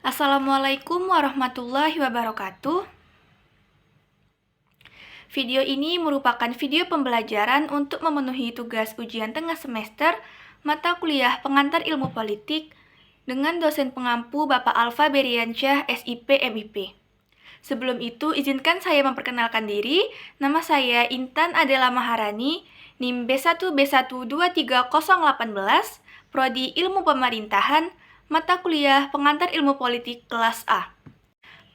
Assalamualaikum warahmatullahi wabarakatuh. Video ini merupakan video pembelajaran untuk memenuhi tugas ujian tengah semester mata kuliah pengantar ilmu politik dengan dosen pengampu Bapak Alfa Beriansyah, SIP, MIP. Sebelum itu, izinkan saya memperkenalkan diri. Nama saya Intan Adela Maharani, NIM B1B123018, Prodi Ilmu Pemerintahan, mata kuliah pengantar ilmu politik kelas A.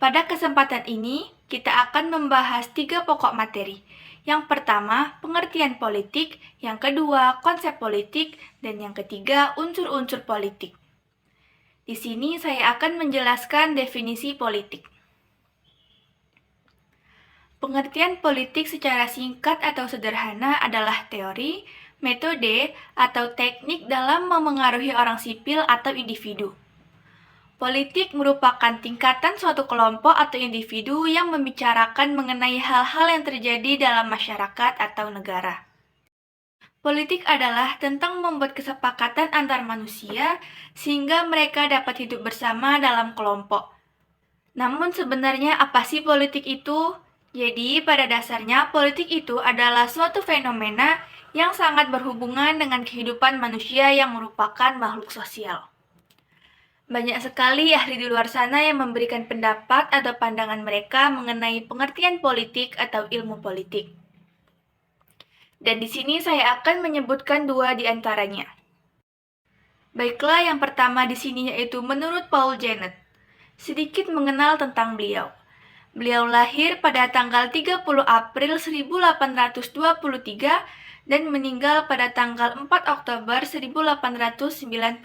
Pada kesempatan ini, kita akan membahas 3 pokok materi. Yang pertama, pengertian politik, yang kedua, konsep politik, dan yang ketiga, unsur-unsur politik. Di sini saya akan menjelaskan definisi politik. Pengertian politik secara singkat atau sederhana adalah teori, metode, atau teknik dalam memengaruhi orang sipil atau individu. Politik merupakan tingkatan suatu kelompok atau individu yang membicarakan mengenai hal-hal yang terjadi dalam masyarakat atau negara. Politik adalah tentang membuat kesepakatan antar manusia sehingga mereka dapat hidup bersama dalam kelompok. Namun sebenarnya apa sih politik itu? Jadi pada dasarnya politik itu adalah suatu fenomena yang sangat berhubungan dengan kehidupan manusia yang merupakan makhluk sosial. Banyak sekali ahli di luar sana yang memberikan pendapat atau pandangan mereka mengenai pengertian politik atau ilmu politik. Dan di sini saya akan menyebutkan 2 di antaranya. Baiklah, yang pertama di sini yaitu menurut Paul Janet. Sedikit mengenal tentang beliau. Beliau lahir pada tanggal 30 April 1823 dan meninggal pada tanggal 4 Oktober 1899.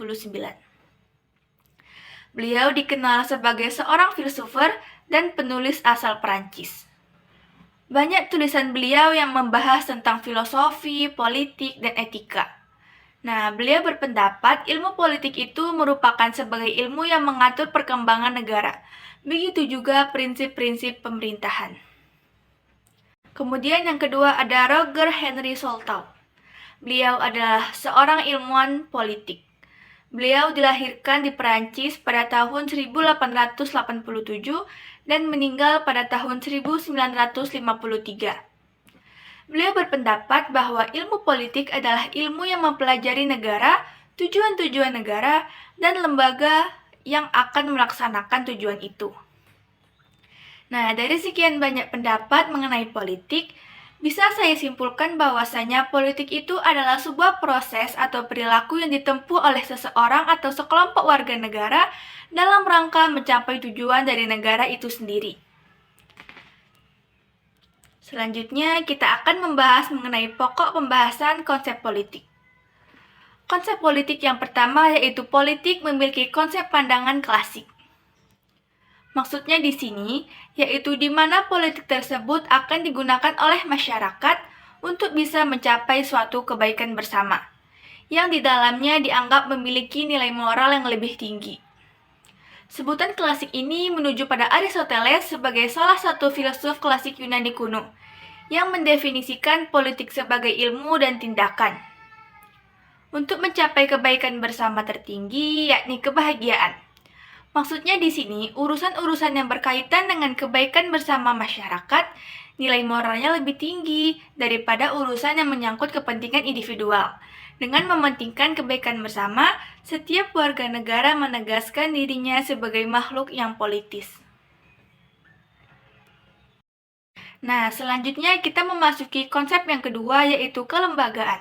Beliau dikenal sebagai seorang filsuf dan penulis asal Prancis. Banyak tulisan beliau yang membahas tentang filosofi, politik, dan etika. Nah, beliau berpendapat ilmu politik itu merupakan sebagai ilmu yang mengatur perkembangan negara. Begitu juga prinsip-prinsip pemerintahan. Kemudian yang kedua ada Roger Henry Soltau. Beliau adalah seorang ilmuwan politik. Beliau dilahirkan di Perancis pada tahun 1887 dan meninggal pada tahun 1953. Beliau berpendapat bahwa ilmu politik adalah ilmu yang mempelajari negara, tujuan-tujuan negara, dan lembaga yang akan melaksanakan tujuan itu. Nah, dari sekian banyak pendapat mengenai politik, bisa saya simpulkan bahwasanya politik itu adalah sebuah proses atau perilaku yang ditempuh oleh seseorang atau sekelompok warga negara dalam rangka mencapai tujuan dari negara itu sendiri. Selanjutnya, kita akan membahas mengenai pokok pembahasan konsep politik. Konsep politik yang pertama yaitu politik memiliki konsep pandangan klasik. Maksudnya di sini, yaitu di mana politik tersebut akan digunakan oleh masyarakat untuk bisa mencapai suatu kebaikan bersama, yang di dalamnya dianggap memiliki nilai moral yang lebih tinggi. Sebutan klasik ini menuju pada Aristoteles sebagai salah satu filsuf klasik Yunani kuno, yang mendefinisikan politik sebagai ilmu dan tindakan untuk mencapai kebaikan bersama tertinggi, yakni kebahagiaan. Maksudnya di sini, urusan-urusan yang berkaitan dengan kebaikan bersama masyarakat, nilai moralnya lebih tinggi daripada urusan yang menyangkut kepentingan individual. Dengan mementingkan kebaikan bersama, setiap warga negara menegaskan dirinya sebagai makhluk yang politis. Nah, selanjutnya kita memasuki konsep yang kedua yaitu kelembagaan.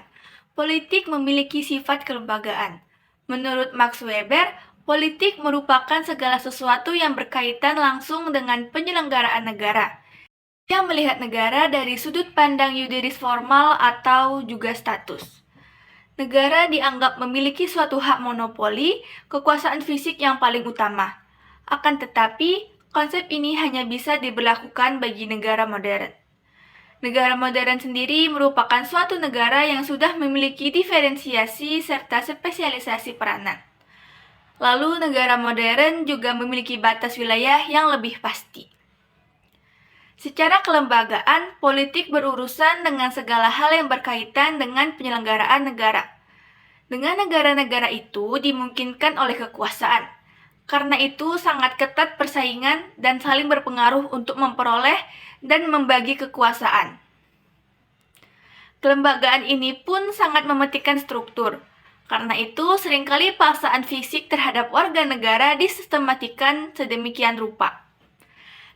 Politik memiliki sifat kelembagaan. Menurut Max Weber, politik merupakan segala sesuatu yang berkaitan langsung dengan penyelenggaraan negara, yang melihat negara dari sudut pandang yuridis formal atau juga status. Negara dianggap memiliki suatu hak monopoli, kekuasaan fisik yang paling utama. Akan tetapi, konsep ini hanya bisa diberlakukan bagi negara modern. Negara modern sendiri merupakan suatu negara yang sudah memiliki diferensiasi serta spesialisasi peranan. Lalu negara modern juga memiliki batas wilayah yang lebih pasti. Secara kelembagaan, politik berurusan dengan segala hal yang berkaitan dengan penyelenggaraan negara. Dengan negara-negara itu dimungkinkan oleh kekuasaan. Karena itu sangat ketat persaingan dan saling berpengaruh untuk memperoleh dan membagi kekuasaan. Kelembagaan ini pun sangat mementingkan struktur. Karena itu seringkali paksaan fisik terhadap warga negara disistematikan sedemikian rupa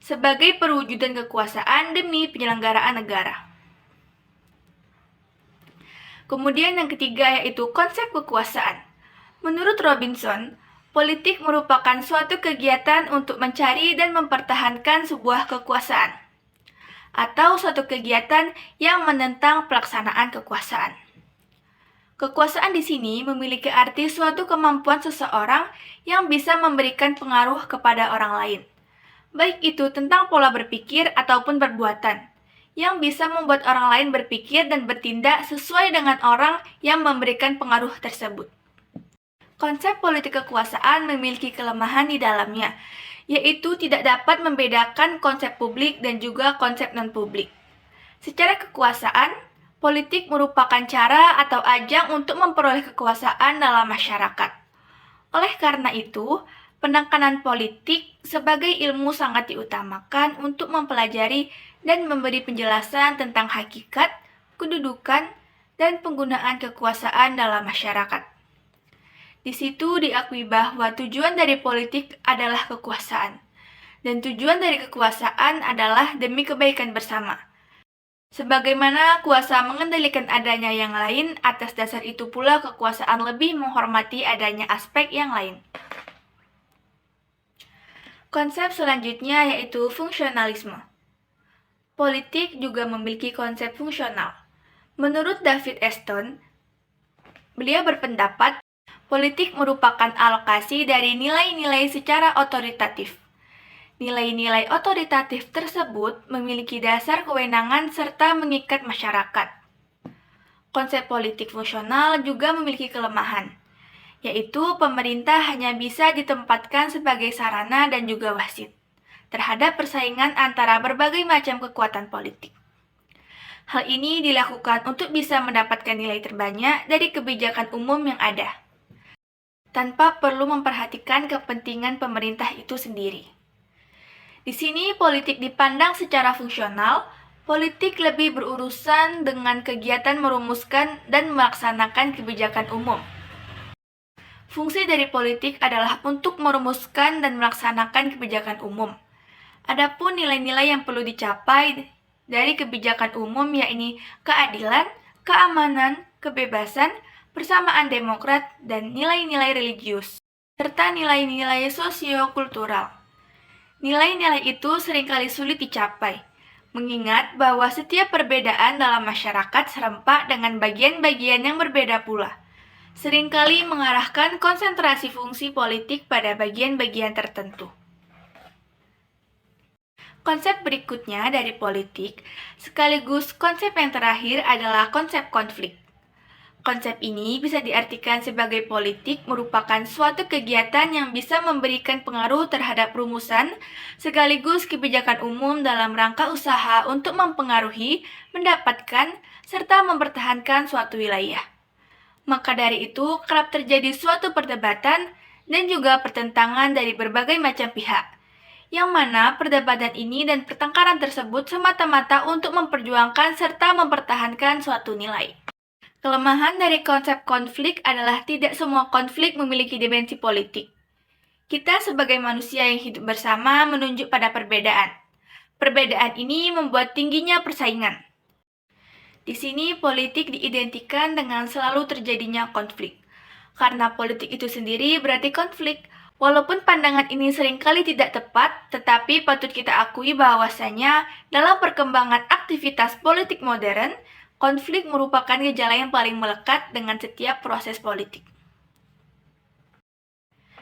sebagai perwujudan kekuasaan demi penyelenggaraan negara. Kemudian yang ketiga yaitu konsep kekuasaan. Menurut Robinson, politik merupakan suatu kegiatan untuk mencari dan mempertahankan sebuah kekuasaan, atau suatu kegiatan yang menentang pelaksanaan kekuasaan. Kekuasaan di sini memiliki arti suatu kemampuan seseorang yang bisa memberikan pengaruh kepada orang lain, baik itu tentang pola berpikir ataupun perbuatan, yang bisa membuat orang lain berpikir dan bertindak sesuai dengan orang yang memberikan pengaruh tersebut. Konsep politik kekuasaan memiliki kelemahan di dalamnya, yaitu tidak dapat membedakan konsep publik dan juga konsep non-publik. Secara kekuasaan, politik merupakan cara atau ajang untuk memperoleh kekuasaan dalam masyarakat. Oleh karena itu, penekanan politik sebagai ilmu sangat diutamakan untuk mempelajari dan memberi penjelasan tentang hakikat, kedudukan, dan penggunaan kekuasaan dalam masyarakat. Di situ diakui bahwa tujuan dari politik adalah kekuasaan, dan tujuan dari kekuasaan adalah demi kebaikan bersama. Sebagaimana kuasa mengendalikan adanya yang lain, atas dasar itu pula kekuasaan lebih menghormati adanya aspek yang lain. Konsep selanjutnya yaitu fungsionalisme. Politik juga memiliki konsep fungsional. Menurut David Easton, beliau berpendapat politik merupakan alokasi dari nilai-nilai secara otoritatif. Nilai-nilai otoritatif tersebut memiliki dasar kewenangan serta mengikat masyarakat. Konsep politik fungsional juga memiliki kelemahan, yaitu pemerintah hanya bisa ditempatkan sebagai sarana dan juga wasit terhadap persaingan antara berbagai macam kekuatan politik. Hal ini dilakukan untuk bisa mendapatkan nilai terbanyak dari kebijakan umum yang ada, tanpa perlu memperhatikan kepentingan pemerintah itu sendiri. Di sini politik dipandang secara fungsional. Politik lebih berurusan dengan kegiatan merumuskan dan melaksanakan kebijakan umum. Fungsi dari politik adalah untuk merumuskan dan melaksanakan kebijakan umum. Adapun nilai-nilai yang perlu dicapai dari kebijakan umum yakni keadilan, keamanan, kebebasan, persamaan demokrat, dan nilai-nilai religius, serta nilai-nilai sosio-kultural. Nilai-nilai itu seringkali sulit dicapai, mengingat bahwa setiap perbedaan dalam masyarakat serempak dengan bagian-bagian yang berbeda pula, seringkali mengarahkan konsentrasi fungsi politik pada bagian-bagian tertentu. Konsep berikutnya dari politik, sekaligus konsep yang terakhir adalah konsep konflik. Konsep ini bisa diartikan sebagai politik merupakan suatu kegiatan yang bisa memberikan pengaruh terhadap rumusan sekaligus kebijakan umum dalam rangka usaha untuk mempengaruhi, mendapatkan, serta mempertahankan suatu wilayah. Maka dari itu, kerap terjadi suatu perdebatan dan juga pertentangan dari berbagai macam pihak, yang mana perdebatan ini dan pertengkaran tersebut semata-mata untuk memperjuangkan serta mempertahankan suatu nilai. Kelemahan dari konsep konflik adalah tidak semua konflik memiliki dimensi politik. Kita sebagai manusia yang hidup bersama menunjuk pada perbedaan. Perbedaan ini membuat tingginya persaingan. Di sini politik diidentikan dengan selalu terjadinya konflik. Karena politik itu sendiri berarti konflik. Walaupun pandangan ini seringkali tidak tepat, tetapi patut kita akui bahwasanya dalam perkembangan aktivitas politik modern, konflik merupakan gejala yang paling melekat dengan setiap proses politik.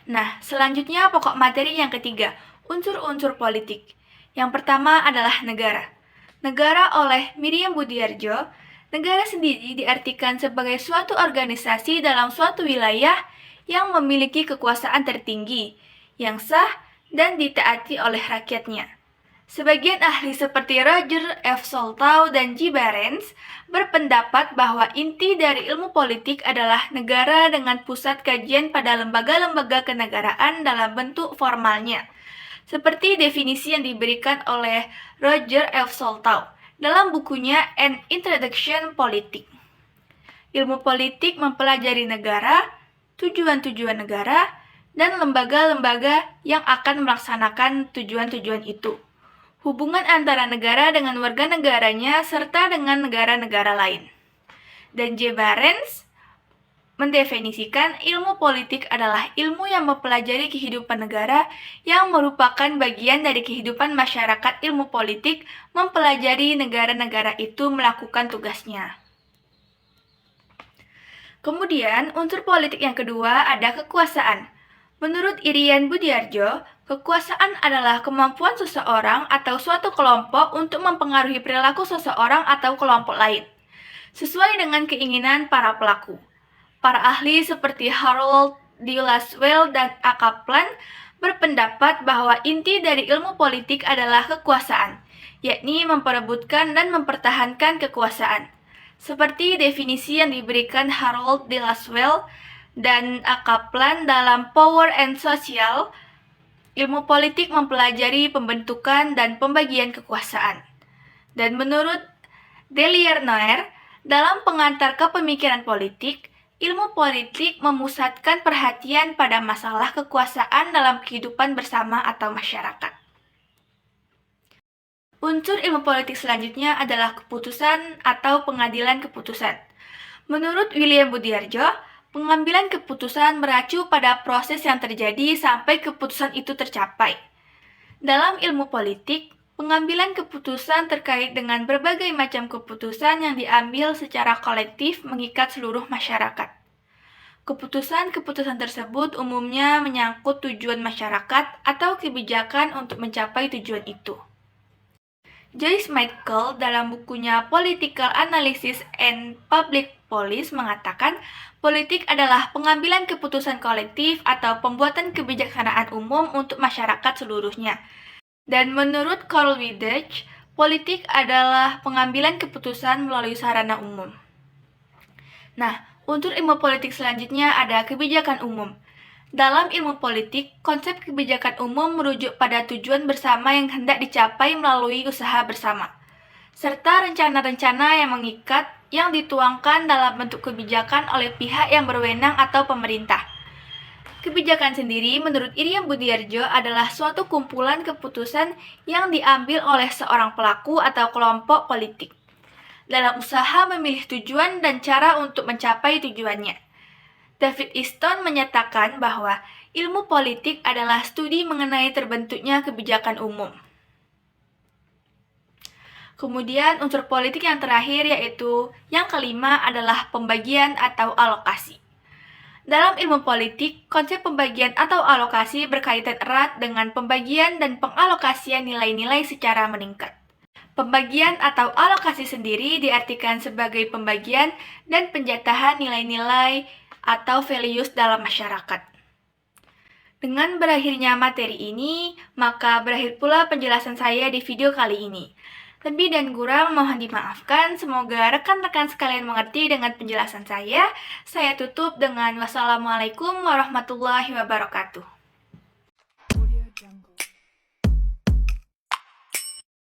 Nah, selanjutnya pokok materi yang ketiga, unsur-unsur politik. Yang pertama adalah negara. Negara oleh Miriam Budiarjo, negara sendiri diartikan sebagai suatu organisasi dalam suatu wilayah yang memiliki kekuasaan tertinggi, yang sah dan ditaati oleh rakyatnya. Sebagian ahli seperti Roger F. Soltau dan G. Barents berpendapat bahwa inti dari ilmu politik adalah negara dengan pusat kajian pada lembaga-lembaga kenegaraan dalam bentuk formalnya, seperti definisi yang diberikan oleh Roger F. Soltau dalam bukunya An Introduction Politik. Ilmu politik mempelajari negara, tujuan-tujuan negara, dan lembaga-lembaga yang akan melaksanakan tujuan-tujuan itu, hubungan antara negara dengan warga negaranya, serta dengan negara-negara lain. Dan J. Barents mendefinisikan ilmu politik adalah ilmu yang mempelajari kehidupan negara yang merupakan bagian dari kehidupan masyarakat. Ilmu politik mempelajari negara-negara itu melakukan tugasnya. Kemudian, unsur politik yang kedua ada kekuasaan. Menurut Irian Budiarjo, kekuasaan adalah kemampuan seseorang atau suatu kelompok untuk mempengaruhi perilaku seseorang atau kelompok lain, sesuai dengan keinginan para pelaku. Para ahli seperti Harold D. Laswell dan A. Kaplan berpendapat bahwa inti dari ilmu politik adalah kekuasaan, yakni memperebutkan dan mempertahankan kekuasaan. Seperti definisi yang diberikan Harold D. Laswell dan A. Kaplan dalam Power and Social, ilmu politik mempelajari pembentukan dan pembagian kekuasaan. Dan menurut Deliernoer, dalam pengantar kepemikiran politik, ilmu politik memusatkan perhatian pada masalah kekuasaan dalam kehidupan bersama atau masyarakat. Unsur ilmu politik selanjutnya adalah keputusan atau pengadilan keputusan. Menurut William Budiarjo, pengambilan keputusan mengacu pada proses yang terjadi sampai keputusan itu tercapai. Dalam ilmu politik, pengambilan keputusan terkait dengan berbagai macam keputusan yang diambil secara kolektif mengikat seluruh masyarakat. Keputusan-keputusan tersebut umumnya menyangkut tujuan masyarakat atau kebijakan untuk mencapai tujuan itu. Joyce Michael dalam bukunya Political Analysis and Public Policy mengatakan, politik adalah pengambilan keputusan kolektif atau pembuatan kebijaksanaan umum untuk masyarakat seluruhnya. Dan menurut Carl Wittich, politik adalah pengambilan keputusan melalui sarana umum. Nah, unsur ilmu politik selanjutnya ada kebijakan umum. Dalam ilmu politik, konsep kebijakan umum merujuk pada tujuan bersama yang hendak dicapai melalui usaha bersama, serta rencana-rencana yang mengikat yang dituangkan dalam bentuk kebijakan oleh pihak yang berwenang atau pemerintah. Kebijakan sendiri menurut Irian Budiarjo adalah suatu kumpulan keputusan yang diambil oleh seorang pelaku atau kelompok politik dalam usaha memilih tujuan dan cara untuk mencapai tujuannya. David Easton menyatakan bahwa ilmu politik adalah studi mengenai terbentuknya kebijakan umum. Kemudian unsur politik yang terakhir yaitu yang kelima adalah pembagian atau alokasi. Dalam ilmu politik, konsep pembagian atau alokasi berkaitan erat dengan pembagian dan pengalokasian nilai-nilai secara meningkat. Pembagian atau alokasi sendiri diartikan sebagai pembagian dan penjatahan nilai-nilai atau values dalam masyarakat. Dengan berakhirnya materi ini, maka berakhir pula penjelasan saya di video kali ini. Lebih dan kurang mohon dimaafkan, semoga rekan-rekan sekalian mengerti dengan penjelasan saya. Saya tutup dengan wassalamualaikum warahmatullahi wabarakatuh.